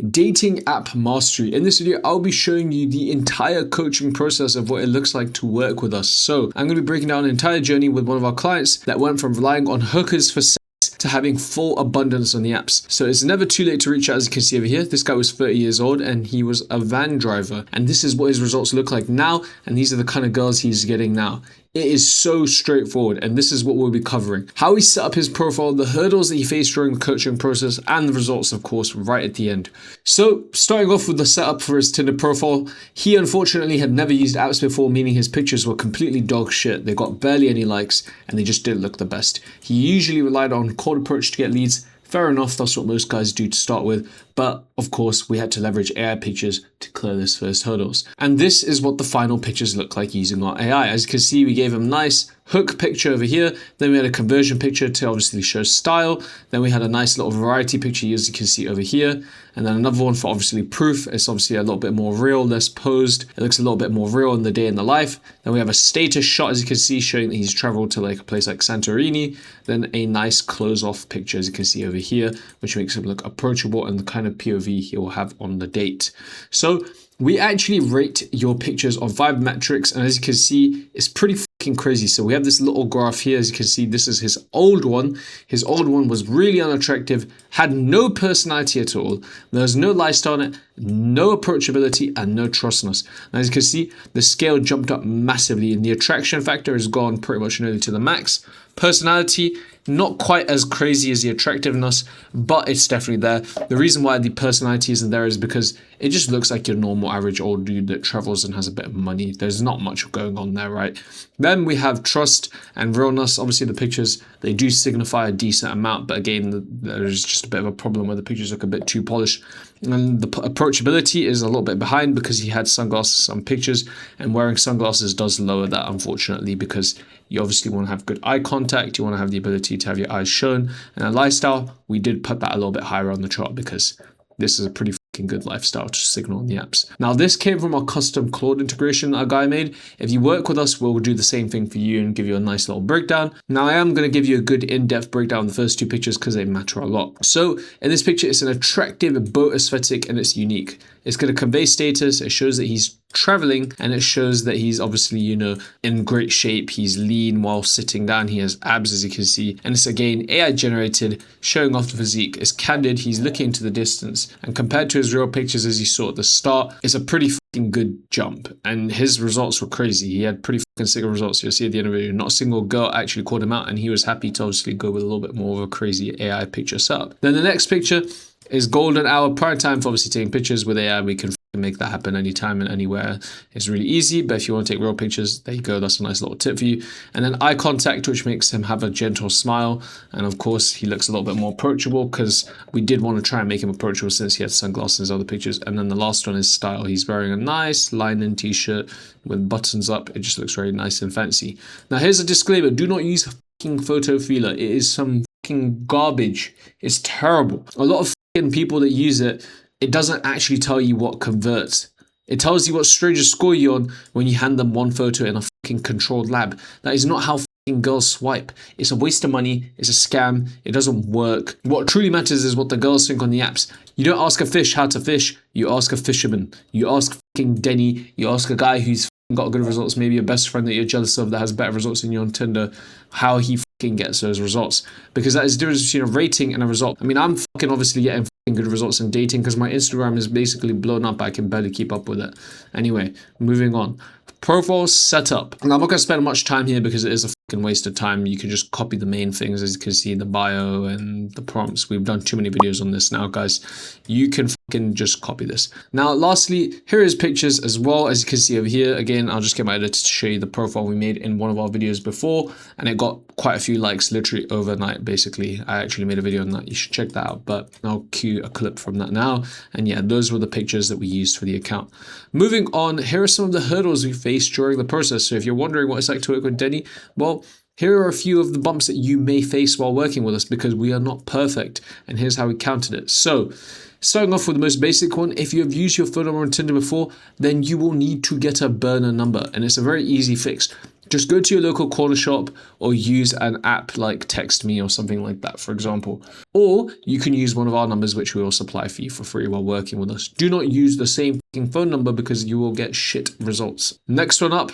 Dating app mastery. In this video, I'll be showing you the entire coaching process of what it looks like to work with us. So I'm going to be breaking down an entire journey with one of our clients that went from relying on hookers for sex to having full abundance on the apps. So it's never too late to reach out. As you can see over here, this guy was 30 years old and he was a van driver. And this is what his results look like now. And these are the kind of girls he's getting now. It is so straightforward, and this is what we'll be covering. How he set up his profile, the hurdles that he faced during the coaching process, and the results, of course, right at the end. So, starting off with the setup for his Tinder profile, he unfortunately had never used apps before, meaning his pictures were completely dog shit. They got barely any likes, and they just didn't look the best. He usually relied on cold approach to get leads. Fair enough, that's what most guys do to start with, but of course we had to leverage AI pictures to clear this first hurdles. And this is what the final pictures look like using our AI. As you can see, we gave him nice hook picture over here, then we had a conversion picture to obviously show style, then we had a nice little variety picture as you can see over here, and then another one for obviously proof. It's obviously a little bit more real, less posed. It looks a little bit more real in the day in the life. Then we have a status shot, as you can see, showing that he's traveled to like a place like Santorini. Then a nice close-off picture, as you can see over here, which makes him look approachable and the kind of POV he will have on the date. So we actually rate your pictures on 5 metrics, and as you can see, it's pretty fucking crazy. So we have this little graph here. As you can see, this is his old one. His old one was really unattractive, had no personality at all. There's no lifestyle on it, no approachability, and no trustness. And as you can see, the scale jumped up massively, and the attraction factor has gone pretty much nearly to the max. Personality, not quite as crazy as the attractiveness, but it's definitely there. The reason why the personality isn't there is because it just looks like your normal average old dude that travels and has a bit of money. There's not much going on there, right? Then we have trust and realness. Obviously the pictures, they do signify a decent amount, but again, there's just a bit of a problem where the pictures look a bit too polished. And the approachability is a little bit behind because he had sunglasses on pictures, and wearing sunglasses does lower that, unfortunately, because you obviously want to have good eye contact. You want to have the ability to have your eyes shown. And a lifestyle, we did put that a little bit higher on the chart because this is a pretty fucking good lifestyle to signal on the apps. Now, this came from our custom Claude integration that a guy made. If you work with us, we'll do the same thing for you and give you a nice little breakdown. Now, I am going to give you a good in-depth breakdown of the first 2 pictures because they matter a lot. So in this picture, it's an attractive boat aesthetic and it's unique. It's going to convey status. It shows that he's traveling, and it shows that he's obviously, you know, in great shape. He's lean while sitting down. He has abs, as you can see. And it's again AI generated, showing off the physique. It's candid. He's looking into the distance. And compared to his real pictures, as you saw at the start, it's a pretty fucking good jump. And his results were crazy. He had pretty fucking sick results. You'll see at the end of the video, not a single girl actually called him out, and he was happy to obviously go with a little bit more of a crazy AI picture setup. Then the next picture is golden hour, prime time for obviously taking pictures. With AI, we can make that happen anytime and anywhere. It's really easy, but if you want to take real pictures, there you go. That's a nice little tip for you. And then eye contact, which makes him have a gentle smile. And of course, he looks a little bit more approachable because we did want to try and make him approachable since he had sunglasses in his other pictures. And then the last one is style. He's wearing a nice linen t-shirt with buttons up. It just looks very nice and fancy. Now, here's a disclaimer. Do not use fucking photo feeler. It is some fucking garbage. It's terrible. A lot of fucking people that use it, it doesn't actually tell you what converts. It tells you what strangers score you on when you hand them one photo in a fucking controlled lab. That is not how fucking girls swipe. It's a waste of money. It's a scam. It doesn't work. What truly matters is what the girls think on the apps. You don't ask a fish how to fish. You ask a fisherman. You ask fucking Deni. You ask a guy who's got good results, maybe a best friend that you're jealous of that has better results than you on Tinder, how he fucking gets those results. Because that is the difference between a rating and a result. I mean, I'm fucking obviously getting good results in dating because my Instagram is basically blown up. I can barely keep up with it. Anyway, moving on. Profile setup. Now, I'm not going to spend much time here because it is a fucking waste of time. You can just copy the main things, as you can see, the bio and the prompts. We've done too many videos on this now, guys. You can fucking just copy this. Now, lastly, here is pictures as well. As you can see over here, again, I'll just get my editor to show you the profile we made in one of our videos before, and it got quite a few likes literally overnight, basically. I actually made a video on that. You should check that out, but I'll cue a clip from that now. And yeah, those were the pictures that we used for the account. Moving on, here are some of the hurdles we faced during the process. So if you're wondering what it's like to work with Deni, well, here are a few of the bumps that you may face while working with us because we are not perfect, and here's how we counted it. So, starting off with the most basic one, if you have used your phone number on Tinder before, then you will need to get a burner number, and it's a very easy fix. just go to your local corner shop or use an app like Text Me or something like that, for example. Or you can use one of our numbers, which we will supply for you for free while working with us. Do not use the same phone number because you will get shit results. Next one up.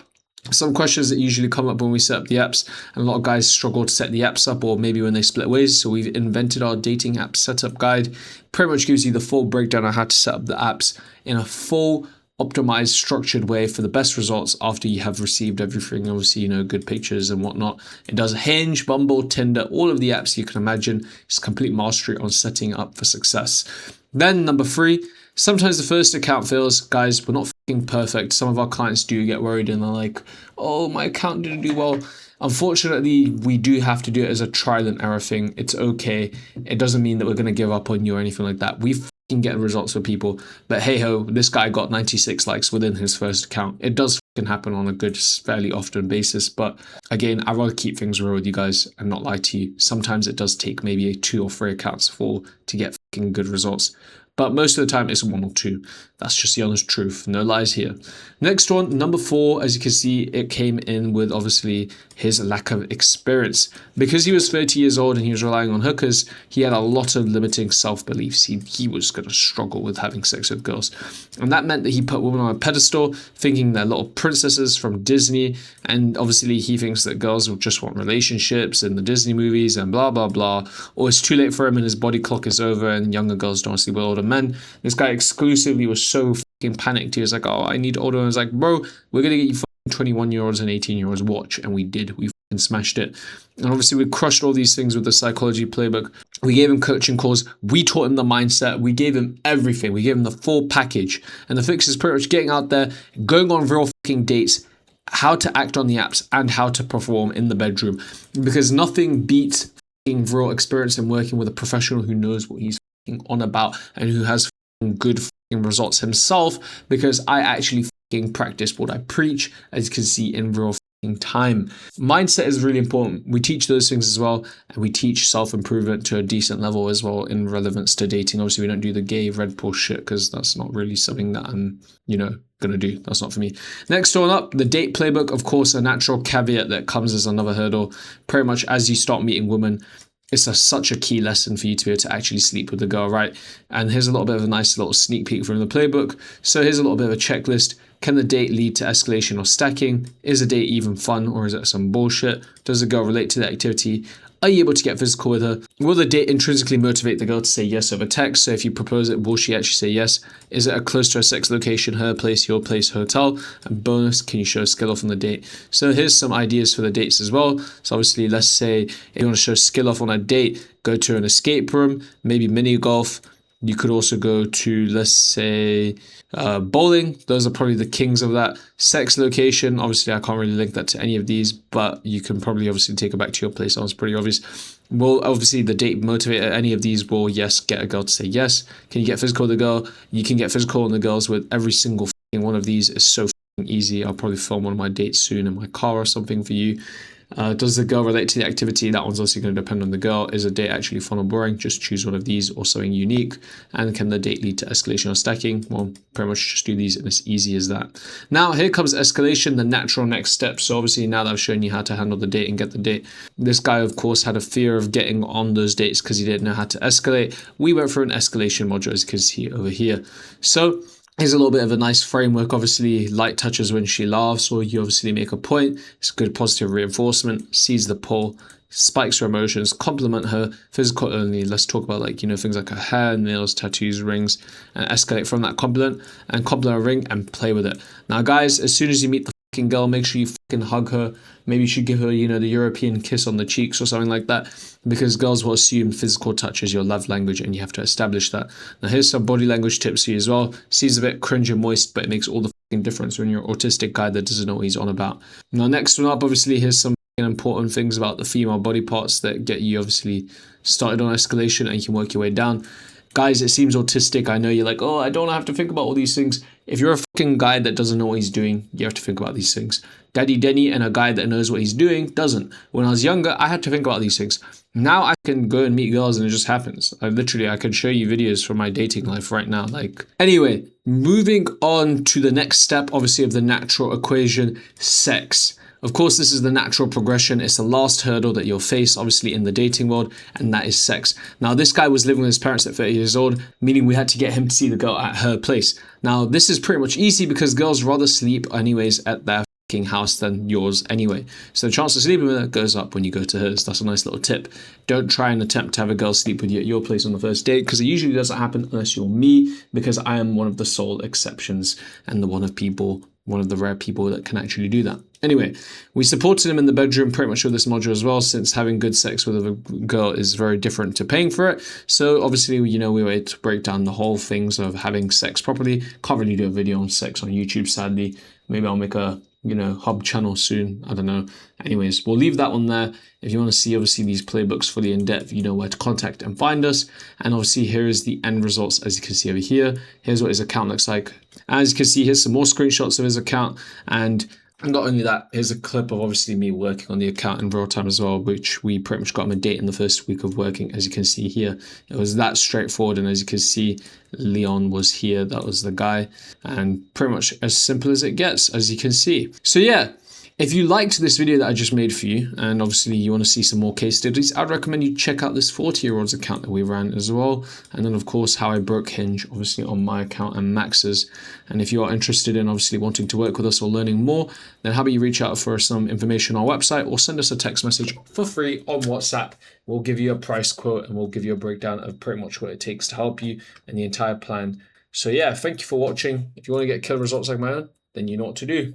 Some questions that usually come up when we set up the apps, and a lot of guys struggle to set the apps up, or maybe when they split ways. So we've invented our dating app setup guide. Pretty much gives you the full breakdown on how to set up the apps in a full optimized, structured way for the best results after you have received everything. Obviously, good pictures and whatnot. It does Hinge, Bumble, Tinder, all of the apps you can imagine. It's complete mastery on setting up for success. Then number 3, sometimes the first account fails. Guys, we're not fucking perfect. Some of our clients do get worried and they're like, oh, my account didn't do well. Unfortunately, we do have to do it as a trial and error thing. It's okay. It doesn't mean that we're going to give up on you or anything like that. We fucking get results for people. But hey ho, this guy got 96 likes within his first account. It does fucking happen on a good, fairly often basis. But again, I'd rather keep things real with you guys and not lie to you. Sometimes it does take maybe 2 or 3 accounts full to get fucking good results. But most of the time it's 1 or 2. That's just the honest truth. No lies here. Next one, number 4, as you can see, it came in with obviously his lack of experience. Because he was 30 years old and he was relying on hookers, he had a lot of limiting self-beliefs. He was going to struggle with having sex with girls. And that meant that he put women on a pedestal, thinking they're little princesses from Disney. And obviously he thinks that girls will just want relationships in the Disney movies and blah, blah, blah. Or it's too late for him and his body clock is over and younger girls don't sleep with older men. This guy exclusively was so fucking panicked. He was like, oh, I need older. And I was like, bro, we're going to get you 21-year-olds and 18-year-olds watch. And we did. We fucking smashed it. And obviously we crushed all these things with the psychology playbook. We gave him coaching calls. We taught him the mindset. We gave him everything. We gave him the full package. And the fix is pretty much getting out there, going on real fucking dates, how to act on the apps, and how to perform in the bedroom. Because nothing beats fucking real experience in working with a professional who knows what he's fucking on about and who has good results himself, because I actually practice what I preach, as you can see in real time. Mindset is really important. We teach those things as well, and we teach self-improvement to a decent level as well in relevance to dating. Obviously, we don't do the gay Red Bull shit because that's not really something that I'm, gonna do. That's not for me. Next one up, the date playbook. Of course, a natural caveat that comes as another hurdle. Pretty much as you start meeting women, it's such a key lesson for you to be able to actually sleep with the girl, right? And here's a little bit of a nice little sneak peek from the playbook. So here's a little bit of a checklist. Can the date lead to escalation or stacking? Is a date even fun, or is it some bullshit? Does the girl relate to the activity? Are you able to get physical with her? Will the date intrinsically motivate the girl to say yes over text? So if you propose it, will she actually say yes? Is it a close to a sex location, her place, your place, hotel? And bonus, can you show skill off on the date? So here's some ideas for the dates as well. So obviously, let's say if you want to show skill off on a date, go to an escape room, maybe mini golf. You could also go to, let's say, bowling. Those are probably the kings of that. Sex location, obviously I can't really link that to any of these, but you can probably obviously take it back to your place. Sounds pretty obvious. Will obviously the date motivate any of these? Will yes get a girl to say yes? Can you get physical with the girl? You can get physical on the girls with every single one of these. Is so easy. I'll probably film one of my dates soon in my car or something for you. Does the girl relate to the activity? That one's also going to depend on the girl. Is a date actually fun or boring? Just choose one of these or something unique. And can the date lead to escalation or stacking? Well, pretty much just do these and it's easy as that. Now, here comes escalation, the natural next step. So obviously now that I've shown you how to handle the date and get the date, this guy, of course, had a fear of getting on those dates because he didn't know how to escalate. We went through an escalation module, as you can see over here. So here's a little bit of a nice framework. Obviously, light touches when she laughs, or you obviously make a point. It's good positive reinforcement, sees the pull, spikes her emotions, compliment her, physical only. Let's talk about things like her hair, nails, tattoos, rings, and escalate from that compliment and compliment a ring and play with it. Now, guys, as soon as you meet the fucking girl, make sure you fucking hug her. Maybe you should give her, the European kiss on the cheeks or something like that, because girls will assume physical touch is your love language and you have to establish that. Now, here's some body language tips for you as well. Seems a bit cringe and moist, but it makes all the fucking difference when you're an autistic guy that doesn't know what he's on about. Now, next one up, obviously, here's some important things about the female body parts that get you obviously started on escalation and you can work your way down. Guys, it seems autistic. I know you're like, oh, I don't have to think about all these things. If you're a fucking guy that doesn't know what he's doing, you have to think about these things. Daddy Deni and a guy that knows what he's doing doesn't. When I was younger, I had to think about these things. Now I can go and meet girls and it just happens. I can show you videos from my dating life right now. Anyway, moving on to the next step, obviously, of the natural equation, sex. Of course, this is the natural progression. It's the last hurdle that you'll face, obviously, in the dating world, and that is sex. Now, this guy was living with his parents at 30 years old, meaning we had to get him to see the girl at her place. Now, this is pretty much easy because girls rather sleep anyways at their house than yours anyway. So the chance of sleeping with her goes up when you go to hers. That's a nice little tip. Don't try and attempt to have a girl sleep with you at your place on the first date, because it usually doesn't happen unless you're me, because I am one of the sole exceptions and one of the rare people that can actually do that. Anyway, we supported him in the bedroom pretty much with this module as well, since having good sex with a girl is very different to paying for it. So obviously, we were able to break down the whole things of having sex properly. Can't really do a video on sex on YouTube, sadly. Maybe I'll make a hub channel soon. I don't know. Anyways, we'll leave that one there. If you want to see, obviously, these playbooks fully in depth, you know where to contact and find us. And obviously, here is the end results, as you can see over here. Here's what his account looks like. As you can see, here's some more screenshots of his account. And not only that, here's a clip of obviously me working on the account in real time as well, which we pretty much got him a date in the first week of working. As you can see here, it was that straightforward. And as you can see, Leon was here. That was the guy. And pretty much as simple as it gets, as you can see. So yeah, if you liked this video that I just made for you, and obviously you want to see some more case studies, I'd recommend you check out this 40-year-old's account that we ran as well. And then of course, how I broke Hinge, obviously on my account and Max's. And if you are interested in obviously wanting to work with us or learning more, then how about you reach out for some information on our website or send us a text message for free on WhatsApp. We'll give you a price quote and we'll give you a breakdown of pretty much what it takes to help you and the entire plan. So yeah, thank you for watching. If you want to get killer results like my own, then you know what to do.